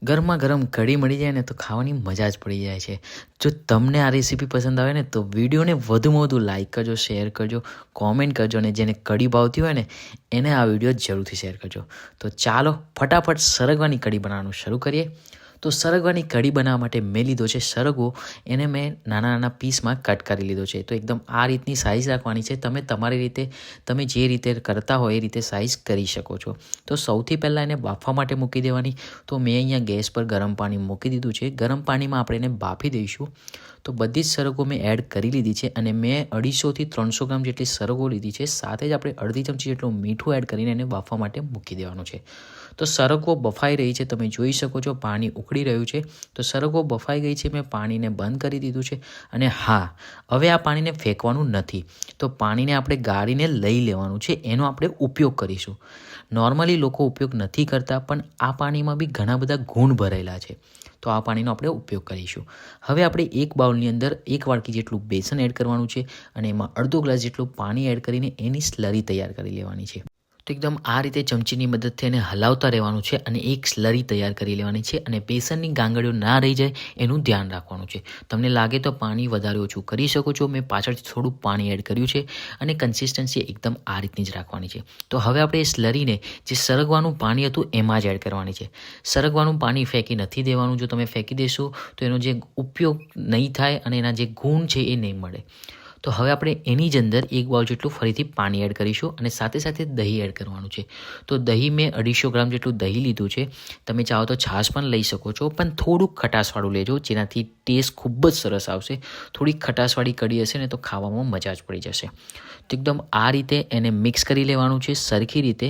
ગરમા ગરમ કઢી મળી જાય ને તો ખાવાની મજા જ પડી જાય છે. જો તમને આ રેસીપી પસંદ આવે ને તો વિડીયોને વધુમાં વધુ લાઇક કરજો, શેર કરજો, કોમેન્ટ કરજો અને જેને કઢી ભાવતી હોય ને એને આ વિડીયો જરૂરથી શેર કરજો. તો ચાલો ફટાફટ સરગવાની કઢી બનાવવાનું શરૂ કરીએ. તો સરગવાની કઢી બનાવવા માટે મેં લીધો છે સરગવો. એને મેં નાના નાના પીસમાં કટ કરી લીધો છે. તો એકદમ આ રીતની સાઇઝ રાખવાની છે. તમે તમારી રીતે, તમે જે રીતે કરતા હોય એ રીતે સાઇઝ કરી શકો છો. તો સૌથી પહેલાં એને બાફવા માટે મૂકી દેવાની. તો મેં અહીંયા ગેસ પર ગરમ પાણી મૂકી દીધું છે. ગરમ પાણીમાં આપણે એને બાફી દઈશું. તો બધી જ સરગવો મેં એડ કરી લીધી છે અને મેં 250થી 300 ગ્રામ જેટલી સરગવો લીધી છે. સાથે જ આપણે અડધી ચમચી જેટલું મીઠું એડ કરીને એને બાફવા માટે મૂકી દેવાનું છે. તો સરગવો બફાઈ રહી છે, તમે જોઈ શકો છો પાણી ઉકળી રહ્યું છે. તો સરગવો બફાઈ ગઈ છે, મેં પાણીને બંધ કરી દીધું છે. અને હા, હવે આ પાણીને ફેંકવાનું નથી. તો પાણીને આપણે ગાળીને લઈ લેવાનું છે, એનો આપણે ઉપયોગ કરીશું. નોર્મલી લોકો ઉપયોગ નથી કરતા, પણ આ પાણીમાં બી ઘણા બધા ગુણ ભરેલા છે. તો આ પાણીનો આપણે ઉપયોગ કરીશું. હવે આપણે એક બાઉલની અંદર 1 વાટકી જેટલું બેસન એડ કરવાનું છે અને એમાં અડધો ગ્લાસ જેટલું પાણી એડ કરીને એની સ્લરી તૈયાર કરી લેવાની છે. તો એકદમ આ રીતે ચમચીની મદદથી એને હલાવતા રહેવાનું છે અને એક સ્લરી તૈયાર કરી લેવાની છે. અને બેસનની ગાંગડીઓ ના રહી જાય એનું ધ્યાન રાખવાનું છે. તમને લાગે તો પાણી વધારે ઓછું કરી શકો છો. મેં પાછળથી થોડું પાણી એડ કર્યું છે અને કન્સિસ્ટન્સી એકદમ આ રીતની જ રાખવાની છે. તો હવે આપણે એ સ્લરીને જે સરગવાનું પાણી હતું એમાં જ એડ કરવાની છે. સરગવાનું પાણી ફેંકી નથી દેવાનું. જો તમે ફેંકી દેશો તો એનો જે ઉપયોગ નહીં થાય અને એના જે ગુણ છે એ નહીં મળે. તો હવે આપણે એની જ અંદર 1 બાઉલ જેટલું ફરીથી પાણી એડ કરીશું અને સાથે સાથે દહીં એડ કરવાનું છે. તો દહીં મેં 250 ગ્રામ જેટલું દહીં લીધું છે. તમે ચાહો તો છાશ પણ લઈ શકો છો, પણ થોડુંક ખટાશવાળું લેજો, જેનાથી ટેસ્ટ ખૂબ જ સરસ આવશે. થોડી ખટાશવાળી કઢી હશે ને તો ખાવામાં મજા જ પડી જશે. તો એકદમ આ રીતે એને મિક્સ કરી લેવાનું છે સરખી રીતે.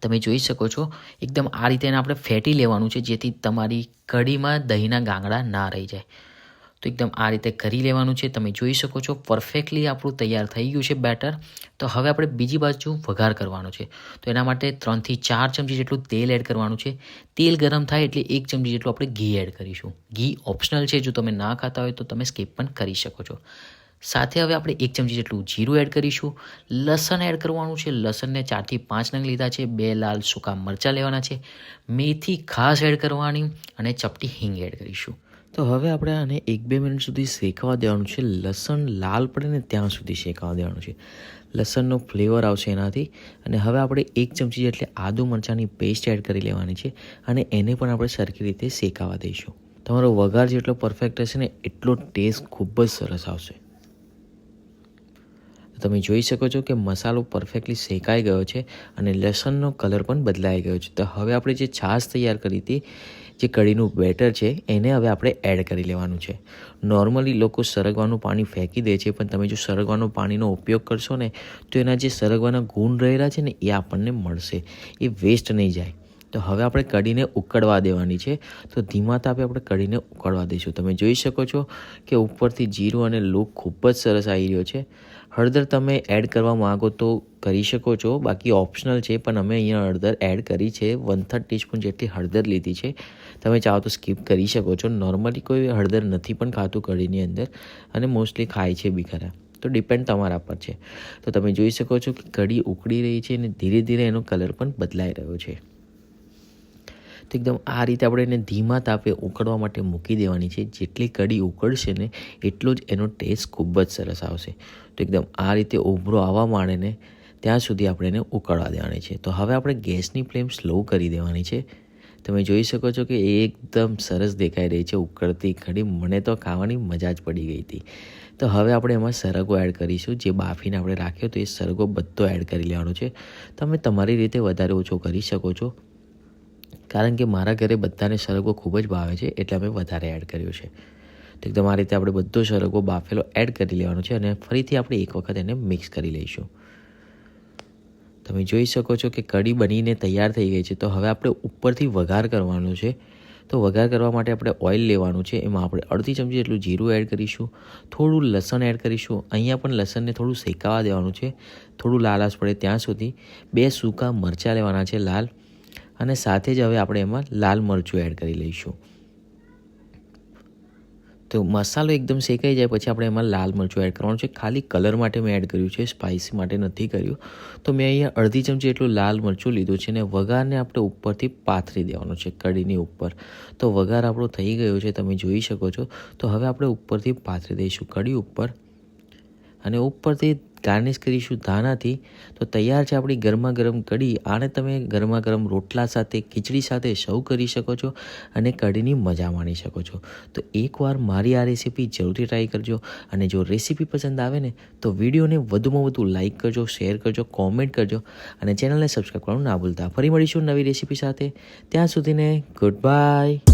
તમે જોઈ શકો છો એકદમ આ રીતે એને આપણે ફેટી લેવાનું છે, જેથી તમારી કઢીમાં દહીંના ગાંગડા ના રહી જાય. તો એકદમ આ રીતે કરી લેવાનું છે. તમે જોઈ શકો છો પરફેક્ટલી આપણું તૈયાર થઈ ગયું છે બેટર. તો હવે આપણે બીજી બાજુ વઘાર કરવાનો છે. તો એના માટે 3થી 4 ચમચી જેટલું તેલ એડ કરવાનું છે. તેલ ગરમ થાય એટલે 1 ચમચી જેટલું આપણે ઘી એડ કરીશું. ઘી ઓપ્શનલ છે, જો તમે ના ખાતા હોય તો તમે સ્કીપ પણ કરી શકો છો. સાથે હવે આપણે 1 ચમચી જેટલું જીરું એડ કરીશું. લસણ એડ કરવાનું છે. લસણને 4થી 5 નંગ લીધા છે. 2 લાલ સૂકા મરચાં લેવાના છે. મેથી ખાસ એડ કરવાની અને ચપટી હિંગ એડ કરીશું. તો હવે આપણે આને 1-2 મિનિટ સુધી શેકવા દેવાનું છે. લસણ લાલ પડે ને ત્યાં સુધી શેકવા દેવાનું છે. લસણનો ફ્લેવર આવશે એનાથી. અને હવે આપણે 1 ચમચી જેટલી આદુ મરચાંની પેસ્ટ એડ કરી લેવાની છે અને એને પણ આપણે સરખી રીતે શેકાવા દઈશું. તમારો વઘાર જેટલો પરફેક્ટ હશે ને એટલો ટેસ્ટ ખૂબ જ સરસ આવશે. તમે જોઈ શકો છો કે મસાલો પરફેક્ટલી શેકાઈ ગયો છે અને લસણનો કલર પણ બદલાઈ ગયો છે. તો હવે આપણે જે છાશ તૈયાર કરી હતી, જે કઢીનું બેટર છે, એને હવે આપણે એડ કરી લેવાનું છે. નોર્મલી લોકો સરગવાનું પાણી ફેંકી દે છે, પણ તમે જો સરગવાનું પાણીનો ઉપયોગ કરશો ને તો એના જે સરગવાના ગુણ રહેલા છે ને એ આપણને મળશે, એ વેસ્ટ નહીં જાય. તો હવે આપણે કઢીને ઉકળવા દેવાની છે. તો ધીમા તાપે આપણે કઢીને ઉકળવા દઈશું. તમે જોઈ શકો છો કે ઉપરથી જીરું અને લુક ખૂબ જ સરસ આવી રહ્યો છે. હળદર તમે એડ કરવા માગો તો કરી શકો છો, બાકી ઓપ્શનલ છે, પણ અમે અહીંયા હળદર એડ કરી છે. 1/3 ટીસ્પૂન જેટલી હળદર લીધી છે. તમે ચાહો તો સ્કીપ કરી શકો છો. નોર્મલી કોઈ હળદર નથી પણ ખાતું કઢીની અંદર અને મોસ્ટલી ખાય છે બી ખરા. તો ડિપેન્ડ તમારા પર છે. તો તમે જોઈ શકો છો કે કઢી ઉકળી રહી છે અને ધીરે ધીરે એનો કલર પણ બદલાઈ રહ્યો છે. તો એકદમ આ રીતે આપણે એને ધીમા તાપે ઉકળવા માટે મૂકી દેવાની છે. જેટલી કઢી ઉકળશે ને એટલો જ એનો ટેસ્ટ ખૂબ જ સરસ આવશે. તો એકદમ આ રીતે ઉભરો આવવા માંડે ને ત્યાં સુધી આપણે એને ઉકળવા દેવાની છે. તો હવે આપણે ગેસની ફ્લેમ સ્લો કરી દેવાની છે. તમે જોઈ શકો છો કે એકદમ સરસ દેખાઈ રહી છે ઉકળતી કઢી. મને તો ખાવાની મજા જ પડી ગઈ હતી. તો હવે આપણે એમાં સરગવો એડ કરીશું. જે બાફીને આપણે રાખ્યો તો એ સરગવો બધો એડ કરી લેવાનો છે. તમે તમારી રીતે વધારે ઓછો કરી શકો છો, કારણ કે મારા ઘરે બધાને સરગવો ખૂબ જ ભાવે છે એટલે અમે વધારે એડ કર્યું છે. તો એકદમ આ રીતે આપણે બધો સરગવો બાફેલો એડ કરી લેવાનો છે અને ફરીથી આપણે એક વખત એને મિક્સ કરી લઈશું. તમે જોઈ શકો છો કે કઢી બનીને તૈયાર થઈ ગઈ છે. તો હવે આપણે ઉપરથી વઘાર કરવાનો છે. તો વઘાર કરવા માટે આપણે ઓઇલ લેવાનું છે. એમાં આપણે અડધી ચમચી જેટલું જીરું એડ કરીશું. થોડું લસણ એડ કરીશું. અહીંયા પણ લસણને થોડું શેકાવા દેવાનું છે, થોડું લાલાશ પડે ત્યાં સુધી. 2 સૂકા મરચાં લેવાના છે લાલ, અને સાથે જ હવે આપણે એમાં લાલ મરચું એડ કરી લઈશું. તો મસાલો એકદમ શેકાઈ જાય પછી આપણે એમાં લાલ મરચું એડ કરવાનું છે. ખાલી કલર માટે મેં એડ કર્યું છે, સ્પાઇસી માટે નથી કર્યું. તો મેં અહીંયા અડધી ચમચી એટલું લાલ મરચું લીધું છે ને વઘારને આપણે ઉપરથી પાથરી દેવાનો છે કઢીની ઉપર. તો વઘાર આપણો થઈ ગયો છે, તમે જોઈ શકો છો. તો હવે આપણે ઉપરથી પાથરી દઈશું કઢી ઉપર અને ઉપરથી ગાર્નિશ કરીશું ધાણાથી. તો તૈયાર છે આપણી ગરમા ગરમ કઢી. આને તમે ગરમા ગરમ રોટલા સાથે, ખીચડી સાથે સર્વ કરી શકો છો અને કઢીની મજા માણી શકો છો. તો એકવાર મારી આ રેસીપી જરૂરથી ટ્રાય કરજો. અને જો રેસીપી પસંદ આવે ને તો વિડીયોને વધુમાં વધુ લાઇક કરજો, શેર કરજો, કોમેન્ટ કરજો અને ચેનલને સબસ્ક્રાઈબ કરવાનું ના ભૂલતા. ફરી મળીશું નવી રેસીપી સાથે. ત્યાં સુધીને ગુડ બાય.